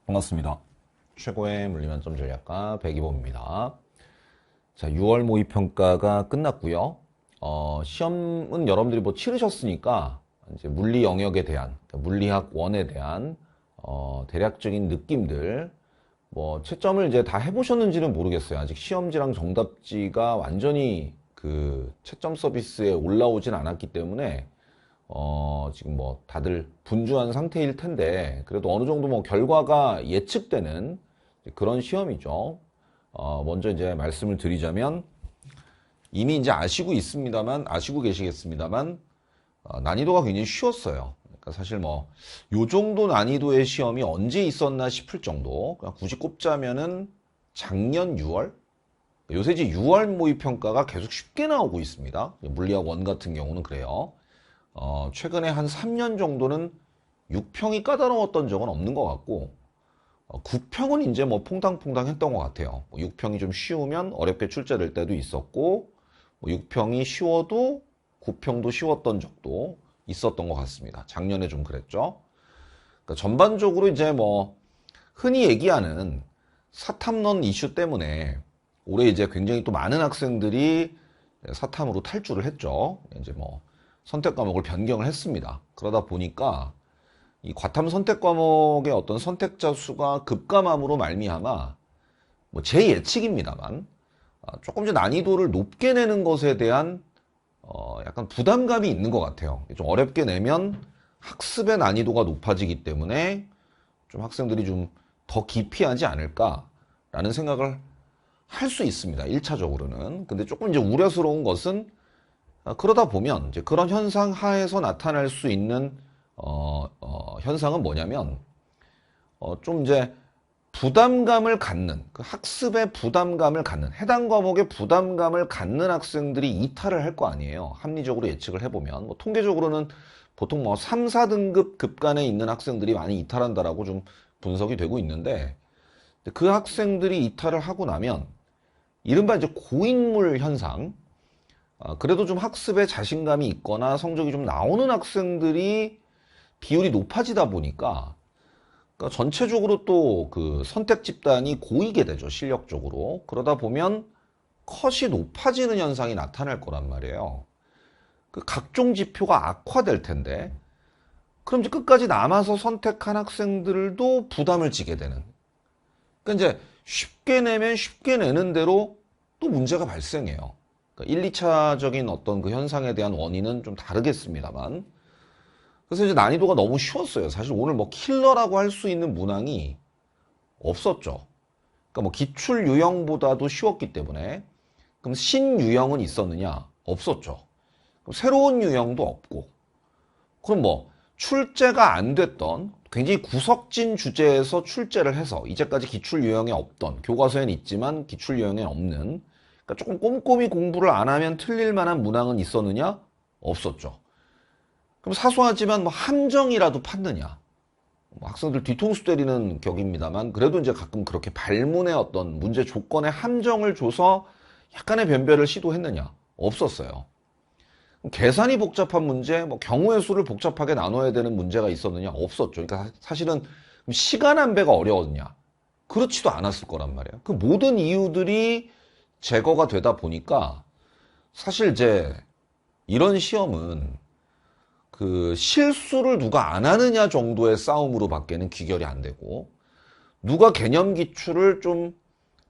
반갑습니다. 최고의 물리만점 전략가 백이범입니다. 자, 6월 모의평가가 끝났고요. 시험은 여러분들이 뭐 치르셨으니까 이제 물리 영역에 대한, 그러니까 물리학 1에 대한 대략적인 느낌들, 뭐 채점을 이제 다 해보셨는지는 모르겠어요. 아직 시험지랑 정답지가 완전히 그 채점 서비스에 올라오진 않았기 때문에 지금 뭐 다들 분주한 상태일 텐데, 그래도 어느 정도 뭐 결과가 예측되는 그런 시험이죠. 먼저 이제 말씀을 드리자면, 이미 이제 아시고 계시겠습니다만, 난이도가 굉장히 쉬웠어요. 그러니까 사실 뭐, 요 정도 난이도의 시험이 언제 있었나 싶을 정도, 그냥 굳이 꼽자면은 작년 6월? 요새 이제 6월 모의평가가 계속 쉽게 나오고 있습니다. 물리학 1 같은 경우는 그래요. 최근에 한 3년 정도는 6평이 까다로웠던 적은 없는 것 같고, 9평은 이제 뭐 퐁당퐁당 했던 것 같아요. 6평이 좀 쉬우면 어렵게 출제될 때도 있었고, 6평이 쉬워도 9평도 쉬웠던 적도 있었던 것 같습니다. 작년에 좀 그랬죠. 그러니까 전반적으로 이제 뭐 흔히 얘기하는 사탐론 이슈 때문에 올해 이제 굉장히 또 많은 학생들이 사탐으로 탈주를 했죠. 이제 뭐 선택 과목을 변경을 했습니다. 그러다 보니까 이 과탐 선택 과목의 어떤 선택자 수가 급감함으로 말미암아 뭐 제 예측입니다만 조금 더 난이도를 높게 내는 것에 대한 약간 부담감이 있는 것 같아요. 좀 어렵게 내면 학습의 난이도가 높아지기 때문에 좀 학생들이 좀 더 깊이 하지 않을까라는 생각을 할 수 있습니다. 1차적으로는. 근데 조금 이제 우려스러운 것은 그러다 보면 이제 그런 현상 하에서 나타날 수 있는 현상은 뭐냐면 좀 이제 부담감을 갖는, 그 학습의 부담감을 갖는, 해당 과목의 부담감을 갖는 학생들이 이탈을 할 거 아니에요. 합리적으로 예측을 해보면 뭐 통계적으로는 보통 뭐 3, 4등급 급간에 있는 학생들이 많이 이탈한다라고 좀 분석이 되고 있는데, 그 학생들이 이탈을 하고 나면 이른바 이제 고인물 현상, 그래도 좀 학습에 자신감이 있거나 성적이 좀 나오는 학생들이 비율이 높아지다 보니까, 그러니까 전체적으로 또 그 선택 집단이 고이게 되죠, 실력적으로. 그러다 보면 컷이 높아지는 현상이 나타날 거란 말이에요. 그 각종 지표가 악화될 텐데, 그럼 이제 끝까지 남아서 선택한 학생들도 부담을 지게 되는. 그러니까 이제 쉽게 내면 쉽게 내는 대로 또 문제가 발생해요. 그러니까 1, 2차적인 어떤 그 현상에 대한 원인은 좀 다르겠습니다만. 그래서 이제 난이도가 너무 쉬웠어요. 사실 오늘 뭐 킬러라고 할 수 있는 문항이 없었죠. 그러니까 뭐 기출 유형보다도 쉬웠기 때문에. 그럼 신유형은 있었느냐? 없었죠. 그럼 새로운 유형도 없고. 그럼 뭐 출제가 안 됐던 굉장히 구석진 주제에서 출제를 해서 이제까지 기출 유형에 없던, 교과서엔 있지만 기출 유형에 없는, 그러니까 조금 꼼꼼히 공부를 안 하면 틀릴 만한 문항은 있었느냐? 없었죠. 그럼 사소하지만 뭐 함정이라도 팠느냐? 뭐 학생들 뒤통수 때리는 격입니다만, 그래도 이제 가끔 그렇게 발문의 어떤 문제 조건에 함정을 줘서 약간의 변별을 시도했느냐? 없었어요. 계산이 복잡한 문제, 뭐 경우의 수를 복잡하게 나눠야 되는 문제가 있었느냐? 없었죠. 그러니까 사실은 시간 안배가 어려웠냐? 그렇지도 않았을 거란 말이에요. 그 모든 이유들이 제거가 되다 보니까 사실 이제 이런 시험은 그 실수를 누가 안 하느냐 정도의 싸움으로 밖에는 귀결이 안 되고, 누가 개념 기출을 좀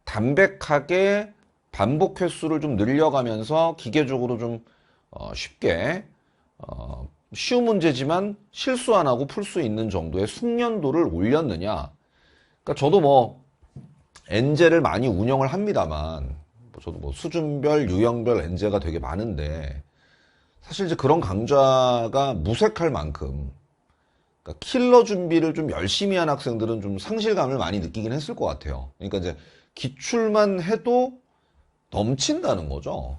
담백하게 반복 횟수를 좀 늘려가면서 기계적으로 좀 쉽게 쉬운 문제지만 실수 안 하고 풀 수 있는 정도의 숙련도를 올렸느냐. 그러니까 저도 뭐 엔제를 많이 운영을 합니다만, 저도 뭐 수준별, 유형별 엔제가 되게 많은데, 사실 이제 그런 강좌가 무색할 만큼, 그러니까 킬러 준비를 좀 열심히 한 학생들은 좀 상실감을 많이 느끼긴 했을 것 같아요. 그러니까 이제 기출만 해도 넘친다는 거죠.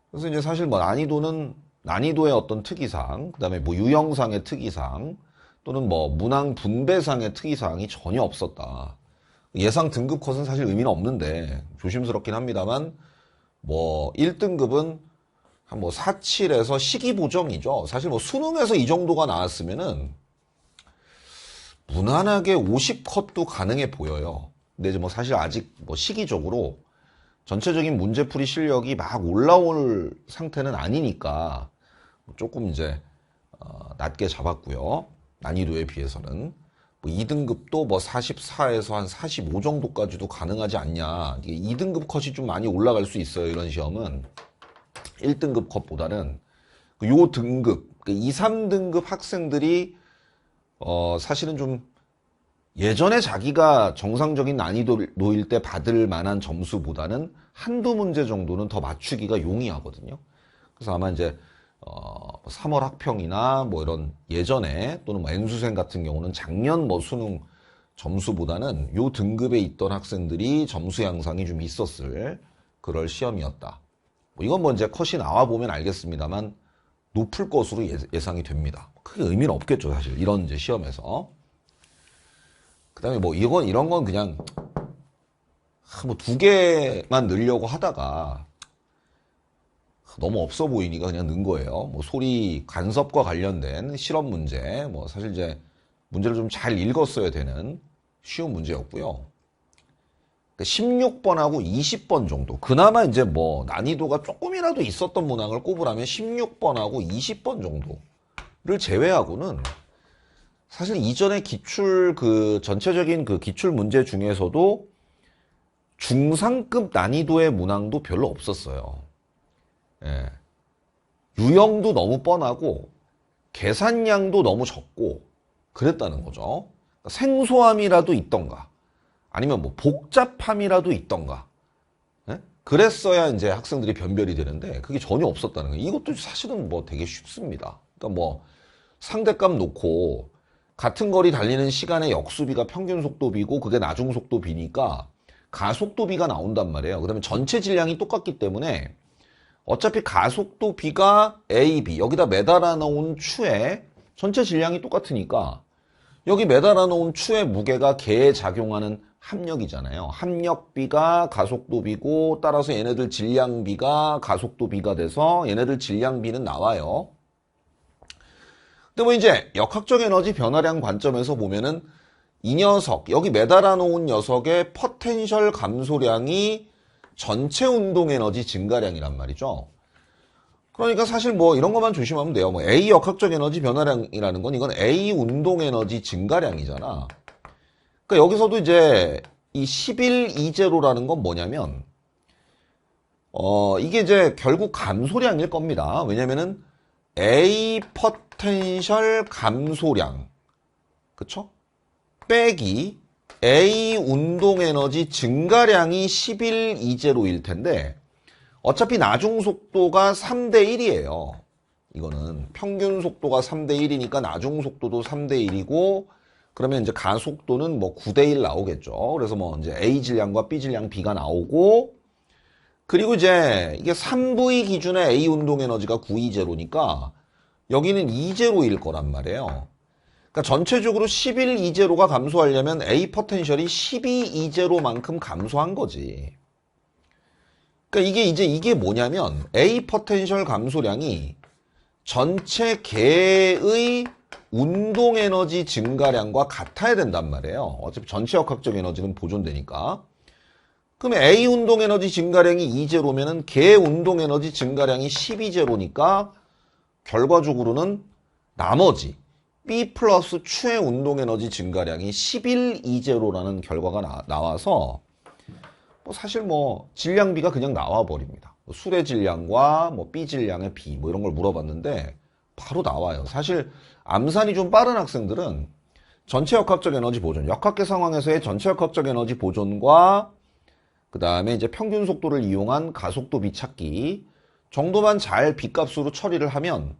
그래서 이제 사실 뭐 난이도의 어떤 특이사항, 그 다음에 뭐 유형상의 특이사항, 또는 뭐 문항 분배상의 특이사항이 전혀 없었다. 예상 등급 컷은 사실 의미는 없는데, 조심스럽긴 합니다만, 뭐 1등급은 한 뭐 47에서 시기보정이죠. 사실 뭐 수능에서 이 정도가 나왔으면은 무난하게 50컷도 가능해 보여요. 근데 이제 뭐 사실 아직 뭐 시기적으로 전체적인 문제풀이 실력이 막 올라올 상태는 아니니까 조금 이제 낮게 잡았고요. 난이도에 비해서는. 뭐 2등급도 뭐 44에서 한 45 정도까지도 가능하지 않냐. 이게 2등급 컷이 좀 많이 올라갈 수 있어요. 이런 시험은. 1등급 컷보다는. 요 등급, 2, 3등급 학생들이 사실은 좀 예전에 자기가 정상적인 난이도일 때 받을 만한 점수보다는 한두 문제 정도는 더 맞추기가 용이하거든요. 그래서 아마 이제 3월 학평이나 뭐 이런 예전에 또는 뭐 N수생 같은 경우는 작년 뭐 수능 점수보다는 요 등급에 있던 학생들이 점수 향상이 좀 있었을 그럴 시험이었다. 뭐 이건 뭐 이제 컷이 나와 보면 알겠습니다만 높을 것으로 예상이 됩니다. 크게 의미는 없겠죠, 사실. 이런 이제 시험에서. 그 다음에 뭐 이런 건 그냥 뭐 2개만 넣으려고 하다가 너무 없어 보이니까 그냥 넣은 거예요. 뭐 소리 간섭과 관련된 실험 문제, 뭐 사실 이제 문제를 좀 잘 읽었어야 되는 쉬운 문제였고요. 16번하고 20번 정도. 그나마 이제 뭐 난이도가 조금이라도 있었던 문항을 꼽으라면 16번하고 20번 정도를 제외하고는 사실 이전에 전체적인 그 기출 문제 중에서도 중상급 난이도의 문항도 별로 없었어요. 예. 유형도 너무 뻔하고 계산량도 너무 적고 그랬다는 거죠. 그러니까 생소함이라도 있던가 아니면 뭐 복잡함이라도 있던가. 예? 그랬어야 이제 학생들이 변별이 되는데 그게 전혀 없었다는 거예요. 이것도 사실은 뭐 되게 쉽습니다. 그러니까 뭐 상대값 놓고 같은 거리 달리는 시간의 역수비가 평균 속도비고 그게 나중 속도비니까 가속도비가 나온단 말이에요. 그다음에 전체 질량이 똑같기 때문에 어차피 가속도비가 A, B 여기다 매달아 놓은 추의 전체 질량이 똑같으니까 여기 매달아 놓은 추의 무게가 걔에 작용하는 합력이잖아요. 합력비가 가속도비고 따라서 얘네들 질량비가 가속도비가 돼서 얘네들 질량비는 나와요. 근데 뭐 이제 역학적 에너지 변화량 관점에서 보면은 이 녀석, 여기 매달아 놓은 녀석의 포텐셜 감소량이 전체 운동 에너지 증가량이란 말이죠. 그러니까 사실 뭐 이런 것만 조심하면 돼요. 뭐 A 역학적 에너지 변화량이라는 건 이건 A 운동 에너지 증가량이잖아. 그러니까 여기서도 이제 이 11E0라는 건 뭐냐면 이게 이제 결국 감소량일 겁니다. 왜냐면은 A 포텐셜 감소량 그쵸? 빼기 A 운동 에너지 증가량이 11E0일 텐데 어차피 나중 속도가 3대 1이에요. 이거는 평균 속도가 3대 1이니까 나중 속도도 3대 1이고 그러면 이제 가속도는 뭐 9대 1 나오겠죠. 그래서 뭐 이제 A 질량과 B 질량 B가 나오고 그리고 이제 이게 3V 기준의 A 운동 에너지가 9E0니까 여기는 E0일 거란 말이에요. 그러니까 전체적으로 11E0가 감소하려면 A 포텐셜이 12E0만큼 감소한 거지. 그러니까 이게 뭐냐면 A 포텐셜 감소량이 전체 개의 운동 에너지 증가량과 같아야 된단 말이에요. 어차피 전체 역학적 에너지는 보존되니까. 그러면 A 운동 에너지 증가량이 2제로면은 개 운동 에너지 증가량이 12제로니까 결과적으로는 나머지 B 플러스 추의 운동 에너지 증가량이 11E0라는 결과가 나와서 뭐 사실 뭐 질량비가 그냥 나와 버립니다. 수레 질량과 뭐 B 질량의 비 뭐 이런 걸 물어봤는데 바로 나와요. 사실 암산이 좀 빠른 학생들은 전체 역학적 에너지 보존, 역학계 상황에서의 전체 역학적 에너지 보존과 그 다음에 이제 평균 속도를 이용한 가속도 비 찾기 정도만 잘 비값으로 처리를 하면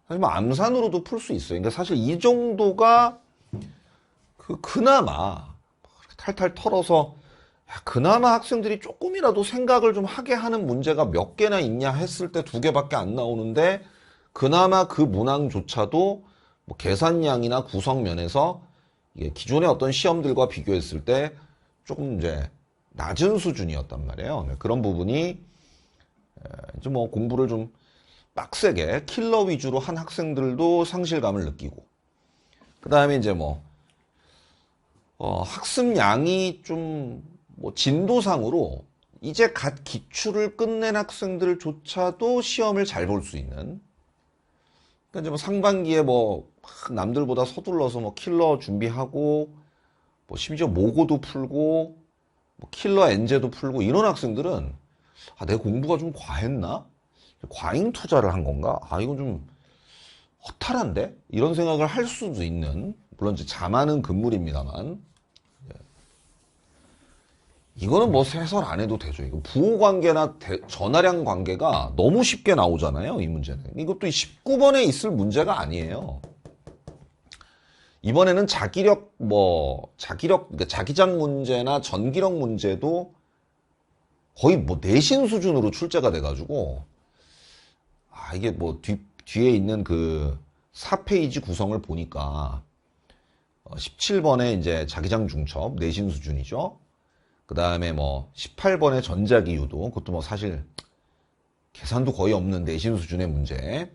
사실 뭐 암산으로도 풀 수 있어요. 그러니까 사실 이 정도가 그나마 탈탈 털어서 그나마 학생들이 조금이라도 생각을 좀 하게 하는 문제가 몇 개나 있냐 했을 때 2개밖에 안 나오는데 그나마 그 문항조차도 뭐 계산량이나 구성 면에서 이게 기존의 어떤 시험들과 비교했을 때 조금 이제 낮은 수준이었단 말이에요. 그런 부분이 이제 뭐 공부를 좀 빡세게 킬러 위주로 한 학생들도 상실감을 느끼고 그 다음에 이제 뭐 학습량이 좀, 뭐, 진도상으로 이제 갓 기출을 끝낸 학생들조차도 시험을 잘 볼 수 있는. 그러니까 이제 뭐 상반기에 뭐, 막 남들보다 서둘러서 뭐 킬러 준비하고, 뭐 심지어 모고도 풀고, 뭐 킬러 엔제도 풀고, 이런 학생들은, 아, 내 공부가 좀 과했나? 과잉 투자를 한 건가? 아, 이건 좀 허탈한데? 이런 생각을 할 수도 있는, 물론 이제 자만은 금물입니다만, 이거는 뭐 해설 안 해도 되죠. 이거 부호관계나 전화량 관계가 너무 쉽게 나오잖아요, 이 문제는. 이것도 19번에 있을 문제가 아니에요. 이번에는 그러니까 자기장 문제나 전기력 문제도 거의 뭐 내신 수준으로 출제가 돼가지고, 아, 이게 뭐 뒤에 있는 그 4페이지 구성을 보니까, 17번에 이제 자기장 중첩, 내신 수준이죠. 그 다음에 뭐 18번의 전자기 유도, 그것도 뭐 사실 계산도 거의 없는 내신 수준의 문제.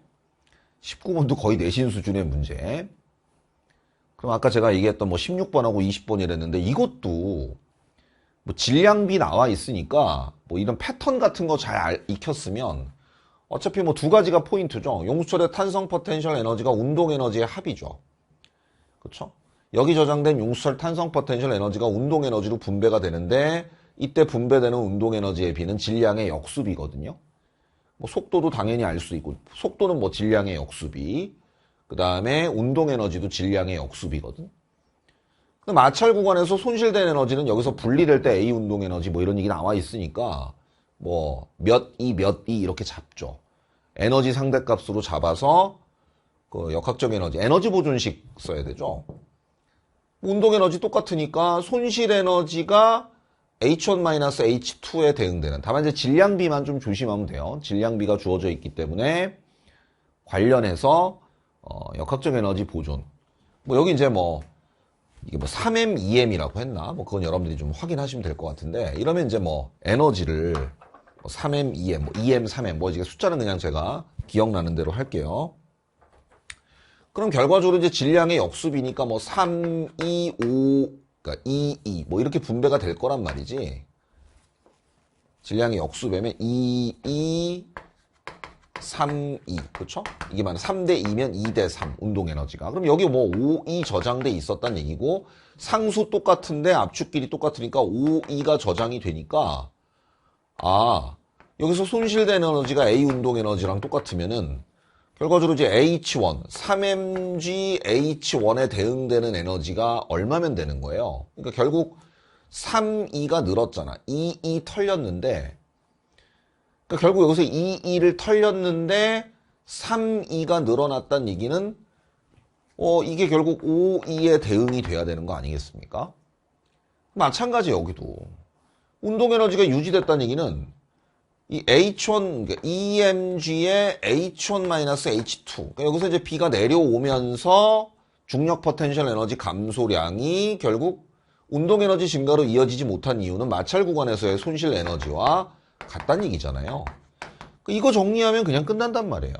19번도 거의 내신 수준의 문제. 그럼 아까 제가 얘기했던 뭐 16번하고 20번이랬는데 이것도 뭐 질량비 나와 있으니까 뭐 이런 패턴 같은 거 잘 익혔으면 어차피 뭐 두 가지가 포인트죠. 용수철의 탄성 포텐셜 에너지가 운동 에너지의 합이죠. 그렇죠? 여기 저장된 용수철 탄성 포텐셜 에너지가 운동 에너지로 분배가 되는데 이때 분배되는 운동 에너지의 비는 질량의 역수비거든요. 뭐 속도도 당연히 알 수 있고 속도는 뭐 질량의 역수비. 그 다음에 운동 에너지도 질량의 역수비거든. 근데 마찰 구간에서 손실된 에너지는 여기서 분리될 때 A 운동 에너지 뭐 이런 얘기 나와 있으니까 뭐 몇 E 이렇게 잡죠. 에너지 상대값으로 잡아서 그 역학적 에너지 보존식 써야 되죠. 운동 에너지 똑같으니까 손실 에너지가 H1-H2에 대응되는. 다만 이제 질량비만 좀 조심하면 돼요. 질량비가 주어져 있기 때문에 관련해서 역학적 에너지 보존. 뭐 여기 이제 뭐 이게 뭐 3M, 2M이라고 했나? 뭐 그건 여러분들이 좀 확인하시면 될 것 같은데 이러면 이제 뭐 에너지를 뭐 3M, 2M, 뭐 2M, 3M 뭐 이게 숫자는 그냥 제가 기억나는 대로 할게요. 그럼 결과적으로 이제 질량의 역수비니까 뭐 3, 2, 5, 그러니까 2, 2 뭐 이렇게 분배가 될 거란 말이지. 질량의 역수배면 2, 2, 3, 2 그렇죠? 이게 만약 3대 2면 2대 3 운동 에너지가. 그럼 여기 뭐 5, 2 저장돼 있었단 얘기고 상수 똑같은데 압축끼리 똑같으니까 5, 2가 저장이 되니까 아 여기서 손실된 에너지가 A 운동 에너지랑 똑같으면은 결과적으로 이제 H1, 3mg H1에 대응되는 에너지가 얼마면 되는 거예요. 그러니까 결국 3, 2가 늘었잖아. 2, 2 털렸는데 그러니까 결국 여기서 2, 2를 털렸는데 3, 2가 늘어났다는 얘기는 이게 결국 5, 2에 대응이 돼야 되는 거 아니겠습니까? 마찬가지 여기도 운동 에너지가 유지됐다는 얘기는 이 H1, 그러니까 EMG의 H1-H2. 그러니까 여기서 이제 B가 내려오면서 중력 포텐셜 에너지 감소량이 결국 운동 에너지 증가로 이어지지 못한 이유는 마찰 구간에서의 손실 에너지와 같다는 얘기잖아요. 이거 정리하면 그냥 끝난단 말이에요.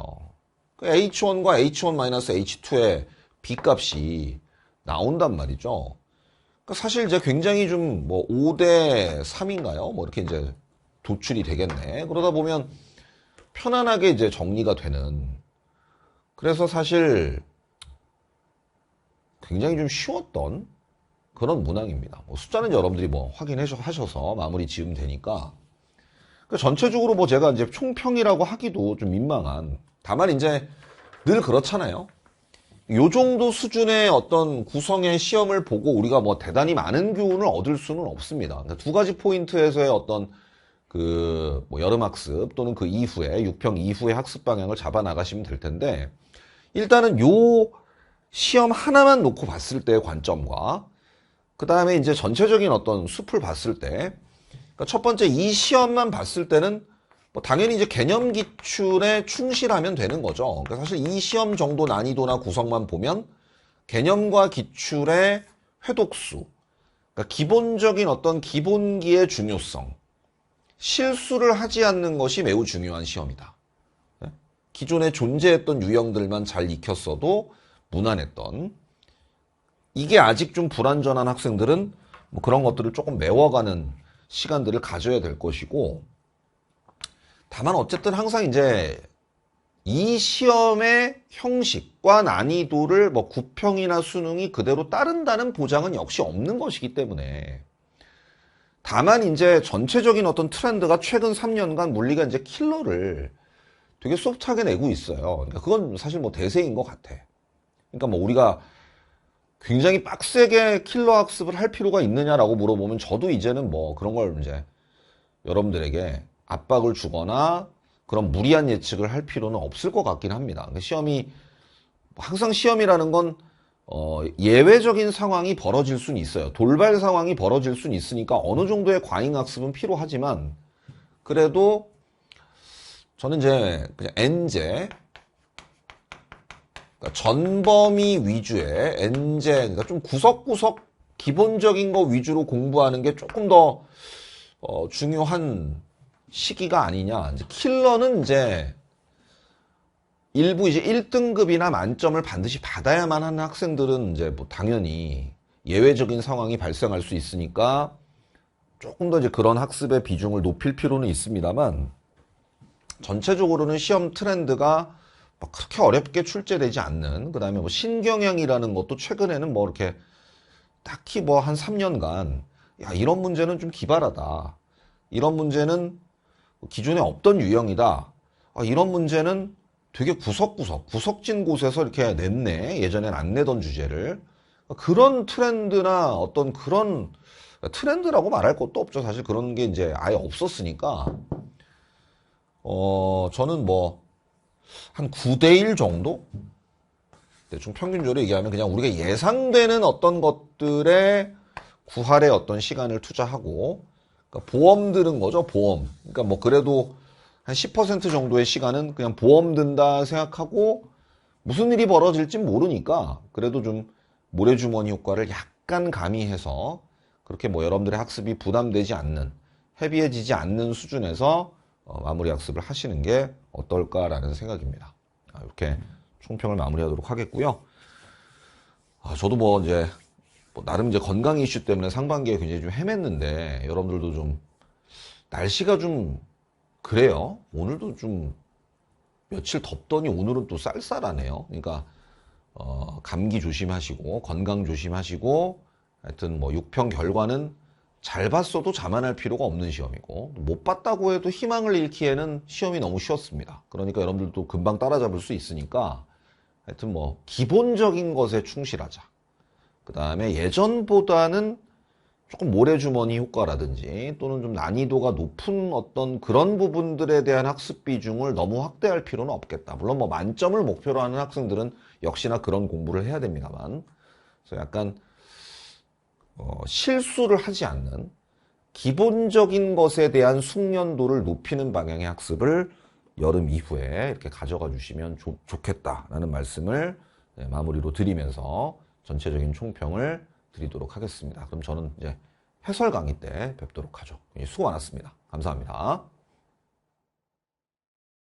H1과 H1-H2의 B 값이 나온단 말이죠. 사실 이제 굉장히 좀 뭐 5대 3인가요? 뭐 이렇게 이제 도출이 되겠네. 그러다 보면 편안하게 이제 정리가 되는. 그래서 사실 굉장히 좀 쉬웠던 그런 문항입니다. 뭐 숫자는 여러분들이 뭐 확인하셔서 마무리 지으면 되니까. 전체적으로 뭐 제가 이제 총평이라고 하기도 좀 민망한. 다만 이제 늘 그렇잖아요. 요 정도 수준의 어떤 구성의 시험을 보고 우리가 뭐 대단히 많은 교훈을 얻을 수는 없습니다. 그러니까 두 가지 포인트에서의 어떤 뭐 여름학습 또는 그 이후에 6평 이후의 학습 방향을 잡아 나가시면 될 텐데 일단은 요 시험 하나만 놓고 봤을 때의 관점과 그 다음에 이제 전체적인 어떤 숲을 봤을 때 그러니까 첫 번째 이 시험만 봤을 때는 뭐 당연히 이제 개념 기출에 충실하면 되는 거죠. 그러니까 사실 이 시험 정도 난이도나 구성만 보면 개념과 기출의 회독수, 그러니까 기본적인 어떤 기본기의 중요성, 실수를 하지 않는 것이 매우 중요한 시험이다. 기존에 존재했던 유형들만 잘 익혔어도 무난했던 이게 아직 좀 불완전한 학생들은 뭐 그런 것들을 조금 메워가는 시간들을 가져야 될 것이고, 다만 어쨌든 항상 이제 이 시험의 형식과 난이도를 뭐 구평이나 수능이 그대로 따른다는 보장은 역시 없는 것이기 때문에, 다만 이제 전체적인 어떤 트렌드가 최근 3년간 물리가 이제 킬러를 되게 소프트하게 내고 있어요. 그러니까 그건 사실 뭐 대세인 것 같아. 그러니까 뭐 우리가 굉장히 빡세게 킬러 학습을 할 필요가 있느냐라고 물어보면 저도 이제는 뭐 그런 걸 이제 여러분들에게 압박을 주거나 그런 무리한 예측을 할 필요는 없을 것 같긴 합니다. 그러니까 시험이, 항상 시험이라는 건 예외적인 상황이 벌어질 수는 있어요. 돌발 상황이 벌어질 수는 있으니까 어느 정도의 과잉 학습은 필요하지만, 그래도 저는 이제 그냥 N제, 그러니까 전범위 위주의 N제, 그러니까 좀 구석구석 기본적인 거 위주로 공부하는 게 조금 더 중요한 시기가 아니냐. 이제 킬러는 이제 일부 이제 1등급이나 만점을 반드시 받아야만 하는 학생들은 이제 뭐 당연히 예외적인 상황이 발생할 수 있으니까 조금 더 이제 그런 학습의 비중을 높일 필요는 있습니다만, 전체적으로는 시험 트렌드가 뭐 그렇게 어렵게 출제되지 않는, 그 다음에 뭐 신경향이라는 것도 최근에는 뭐 이렇게 딱히 뭐 한 3년간 야, 이런 문제는 좀 기발하다, 이런 문제는 기존에 없던 유형이다, 이런 문제는 되게 구석진 곳에서 이렇게 냈네, 예전엔 안 내던 주제를. 그런 트렌드나 어떤 그런 트렌드라고 말할 것도 없죠. 사실 그런 게 이제 아예 없었으니까. 저는 뭐 한 9대1 정도? 대충 평균적으로 얘기하면 그냥 우리가 예상되는 어떤 것들에 구할에 어떤 시간을 투자하고, 그러니까 보험 드는 거죠, 보험. 그러니까 뭐 그래도 한 10% 정도의 시간은 그냥 보험 든다 생각하고, 무슨 일이 벌어질지 모르니까 그래도 좀 모래주머니 효과를 약간 가미해서 그렇게 뭐 여러분들의 학습이 부담되지 않는, 헤비해지지 않는 수준에서 마무리 학습을 하시는 게 어떨까라는 생각입니다. 이렇게 총평을 마무리하도록 하겠고요. 저도 뭐 이제 뭐 나름 이제 건강 이슈 때문에 상반기에 굉장히 좀 헤맸는데, 여러분들도 좀 날씨가 좀 그래요. 오늘도 좀 며칠 덥더니 오늘은 또 쌀쌀하네요. 그러니까 감기 조심하시고 건강 조심하시고, 하여튼 뭐 6평 결과는 잘 봤어도 자만할 필요가 없는 시험이고, 못 봤다고 해도 희망을 잃기에는 시험이 너무 쉬웠습니다. 그러니까 여러분들도 금방 따라잡을 수 있으니까 하여튼 뭐 기본적인 것에 충실하자. 그 다음에 예전보다는 조금 모래주머니 효과라든지 또는 좀 난이도가 높은 어떤 그런 부분들에 대한 학습 비중을 너무 확대할 필요는 없겠다. 물론 뭐 만점을 목표로 하는 학생들은 역시나 그런 공부를 해야 됩니다만, 그래서 약간 실수를 하지 않는 기본적인 것에 대한 숙련도를 높이는 방향의 학습을 여름 이후에 이렇게 가져가 주시면 좋겠다라는 말씀을 마무리로 드리면서 전체적인 총평을 드리도록 하겠습니다. 그럼 저는 이제 해설 강의 때 뵙도록 하죠. 수고 많았습니다. 감사합니다.